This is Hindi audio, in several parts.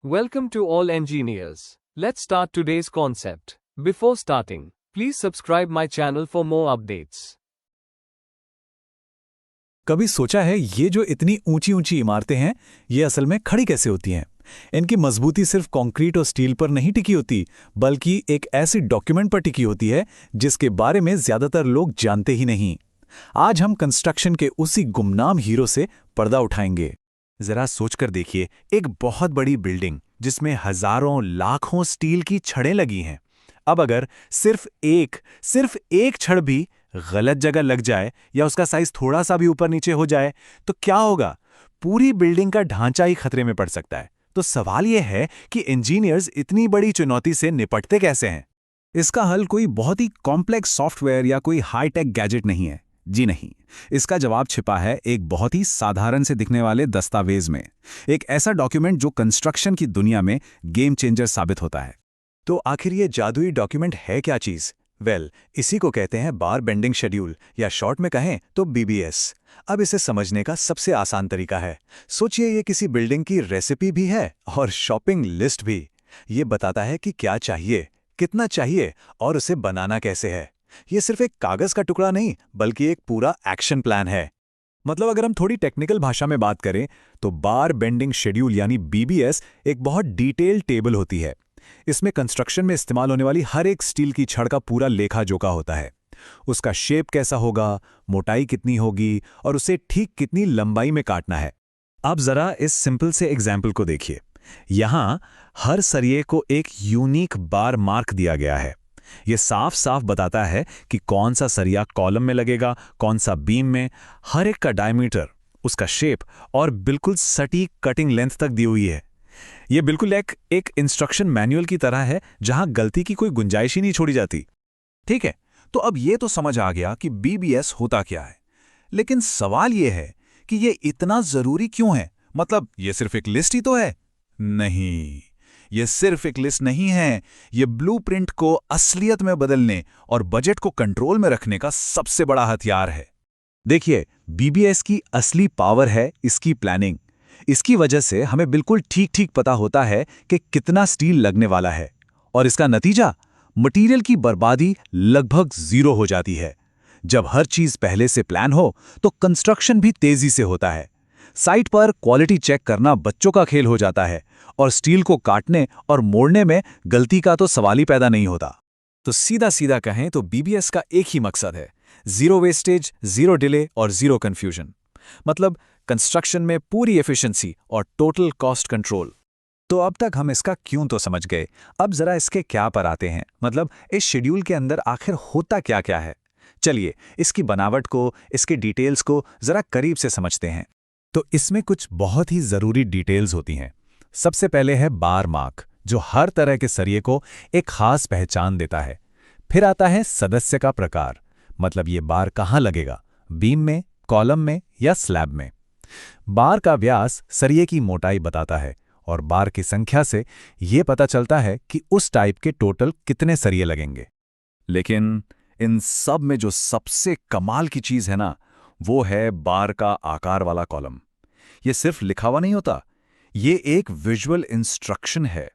Welcome to all engineers. Let's start today's concept. Before starting, please subscribe my channel for more updates. कभी सोचा है ये जो इतनी ऊंची ऊंची इमारतें हैं ये असल में खड़ी कैसे होती हैं? इनकी मजबूती सिर्फ कंक्रीट और स्टील पर नहीं टिकी होती, बल्कि एक ऐसी डॉक्यूमेंट पर टिकी होती है जिसके बारे में ज्यादातर लोग जानते ही नहीं। आज हम कंस्ट्रक्शन के उसी गुमनाम हीरो से पर्दा उठाएंगे। जरा सोचकर देखिए, एक बहुत बड़ी बिल्डिंग जिसमें हजारों लाखों स्टील की छड़ें लगी हैं। अब अगर सिर्फ एक छड़ भी गलत जगह लग जाए या उसका साइज थोड़ा सा भी ऊपर नीचे हो जाए तो क्या होगा? पूरी बिल्डिंग का ढांचा ही खतरे में पड़ सकता है। तो सवाल यह है कि इंजीनियर्स इतनी बड़ी चुनौती से निपटते कैसे हैं? इसका हल कोई बहुत ही कॉम्प्लेक्स सॉफ्टवेयर या कोई हाईटेक गैजेट नहीं है। जी नहीं, इसका जवाब छिपा है एक बहुत ही साधारण से दिखने वाले दस्तावेज में। एक ऐसा डॉक्यूमेंट जो कंस्ट्रक्शन की दुनिया में गेम चेंजर साबित होता है। तो आखिर ये जादुई डॉक्यूमेंट है क्या चीज? इसी को कहते हैं बार बेंडिंग शेड्यूल, या शॉर्ट में कहें तो BBS। अब इसे समझने का सबसे आसान तरीका है, सोचिए ये किसी बिल्डिंग की रेसिपी भी है और शॉपिंग लिस्ट भी। ये बताता है कि क्या चाहिए, कितना चाहिए और उसे बनाना कैसे है। ये सिर्फ एक कागज का टुकड़ा नहीं, बल्कि एक पूरा एक्शन प्लान है। मतलब अगर हम थोड़ी टेक्निकल भाषा में बात करें तो बार बेंडिंग शेड्यूल यानी BBS एक बहुत डिटेल्ड टेबल होती है। इसमें कंस्ट्रक्शन में इस्तेमाल होने वाली हर एक स्टील की छड़ का पूरा लेखा जोखा होता है। उसका शेप कैसा होगा, मोटाई कितनी होगी और उसे ठीक कितनी लंबाई में काटना है। अब जरा इस सिंपल से एग्जाम्पल को देखिए। यहां हर सरिये को एक यूनिक बार मार्क दिया गया है। यह साफ साफ बताता है कि कौन सा सरिया कॉलम में लगेगा, कौन सा बीम में। हर एक का डायमीटर, उसका शेप और बिल्कुल सटीक कटिंग लेंथ तक दी हुई है। यह बिल्कुल एक इंस्ट्रक्शन मैनुअल की तरह है, जहां गलती की कोई गुंजाइश ही नहीं छोड़ी जाती। ठीक है, तो अब यह तो समझ आ गया कि BBS होता क्या है, लेकिन सवाल यह है कि यह इतना जरूरी क्यों है? मतलब यह सिर्फ एक लिस्ट ही तो है? नहीं, यह सिर्फ एक लिस्ट नहीं है। यह ब्लूप्रिंट को असलियत में बदलने और बजट को कंट्रोल में रखने का सबसे बड़ा हथियार है। देखिए, BBS की असली पावर है इसकी प्लानिंग। इसकी वजह से हमें बिल्कुल ठीक पता होता है कि कितना स्टील लगने वाला है, और इसका नतीजा मटेरियल की बर्बादी लगभग 0 हो जाती है। जब हर चीज पहले से प्लान हो तो कंस्ट्रक्शन भी तेजी से होता है। साइट पर क्वालिटी चेक करना बच्चों का खेल हो जाता है, और स्टील को काटने और मोड़ने में गलती का तो सवाल ही पैदा नहीं होता। तो सीधा कहें तो BBS का एक ही मकसद है, 0 वेस्टेज, 0 डिले और 0 कंफ्यूजन। मतलब कंस्ट्रक्शन में पूरी एफिशिएंसी और टोटल कॉस्ट कंट्रोल। तो अब तक हम इसका क्यों तो समझ गए। अब जरा इसके क्या पर आते हैं। मतलब इस शेड्यूल के अंदर आखिर होता क्या है। चलिए इसकी बनावट को, इसके डिटेल्स को जरा करीब से समझते हैं। तो इसमें कुछ बहुत ही जरूरी डिटेल्स होती हैं। सबसे पहले है बार मार्क, जो हर तरह के सरिये को एक खास पहचान देता है। फिर आता है सदस्य का प्रकार, मतलब ये बार कहाँ लगेगा, बीम में, कॉलम में या स्लैब में। बार का व्यास सरिये की मोटाई बताता है, और बार की संख्या से यह पता चलता है कि उस टाइप के टोटल कितने सरिये लगेंगे। लेकिन इन सब में जो सबसे कमाल की चीज है ना, वो है बार का आकार वाला कॉलम। यह सिर्फ लिखा हुआ नहीं होता, ये एक विजुअल इंस्ट्रक्शन है,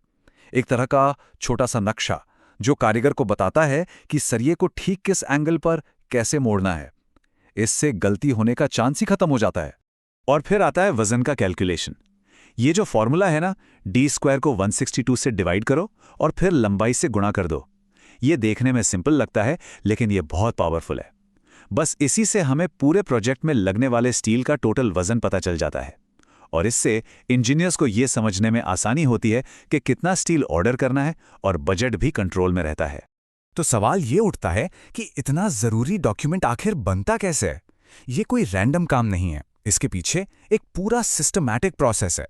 एक तरह का छोटा सा नक्शा जो कारीगर को बताता है कि सरिये को ठीक किस एंगल पर कैसे मोड़ना है। इससे गलती होने का चांस ही खत्म हो जाता है। और फिर आता है वजन का कैलकुलेशन। ये जो फॉर्मूला है ना, D² को 162 से डिवाइड करो और फिर लंबाई से गुणा कर दो। ये देखने में सिंपल लगता है, लेकिन ये बहुत पावरफुल है। बस इसी से हमें पूरे प्रोजेक्ट में लगने वाले स्टील का टोटल वजन पता चल जाता है, और इससे इंजीनियर्स को यह समझने में आसानी होती है कि कितना स्टील ऑर्डर करना है, और बजट भी कंट्रोल में रहता है। तो सवाल ये उठता है कि इतना जरूरी डॉक्यूमेंट आखिर बनता कैसे है? ये कोई रैंडम काम नहीं है, इसके पीछे एक पूरा सिस्टमैटिक प्रोसेस है।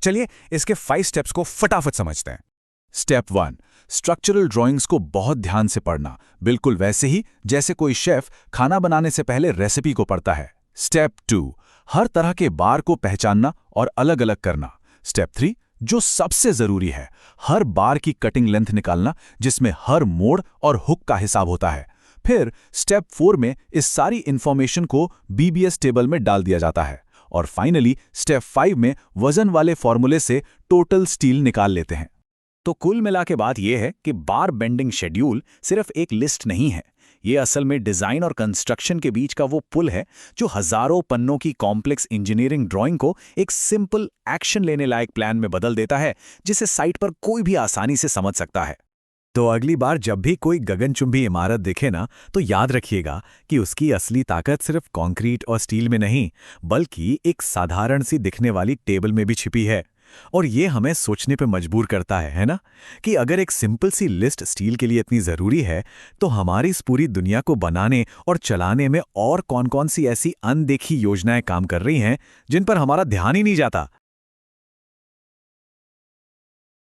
चलिए इसके 5 स्टेप्स को फटाफट समझते हैं। स्टेप 1, स्ट्रक्चरल ड्राइंग्स को बहुत ध्यान से पढ़ना, बिल्कुल वैसे ही जैसे कोई शेफ खाना बनाने से पहले रेसिपी को पढ़ता है। स्टेप 2, हर तरह के बार को पहचानना और अलग अलग करना। स्टेप 3, जो सबसे जरूरी है, हर बार की कटिंग लेंथ निकालना, जिसमें हर मोड़ और हुक का हिसाब होता है। फिर स्टेप 4 में इस सारी इंफॉर्मेशन को BBS टेबल में डाल दिया जाता है, और फाइनली स्टेप 5 में वजन वाले फॉर्मूले से टोटल स्टील निकाल लेते हैं। तो कुल मिला के बात यह है कि बार बेंडिंग शेड्यूल सिर्फ एक लिस्ट नहीं है, ये असल में डिजाइन और कंस्ट्रक्शन के बीच का वो पुल है जो हजारों पन्नों की कॉम्प्लेक्स इंजीनियरिंग ड्राइंग को एक सिंपल एक्शन लेने लायक प्लान में बदल देता है, जिसे साइट पर कोई भी आसानी से समझ सकता है। तो अगली बार जब भी कोई गगनचुंबी इमारत दिखे ना, तो याद रखिएगा कि उसकी असली ताकत सिर्फ कंक्रीट और स्टील में नहीं, बल्कि एक साधारण सी दिखने वाली टेबल में भी छिपी है। और ये हमें सोचने पे मजबूर करता है ना, कि अगर एक सिंपल सी लिस्ट स्टील के लिए इतनी ज़रूरी है, तो हमारी इस पूरी दुनिया को बनाने और चलाने में और कौन-कौन सी ऐसी अनदेखी योजनाएं काम कर रही हैं, जिन पर हमारा ध्यान ही नहीं जाता।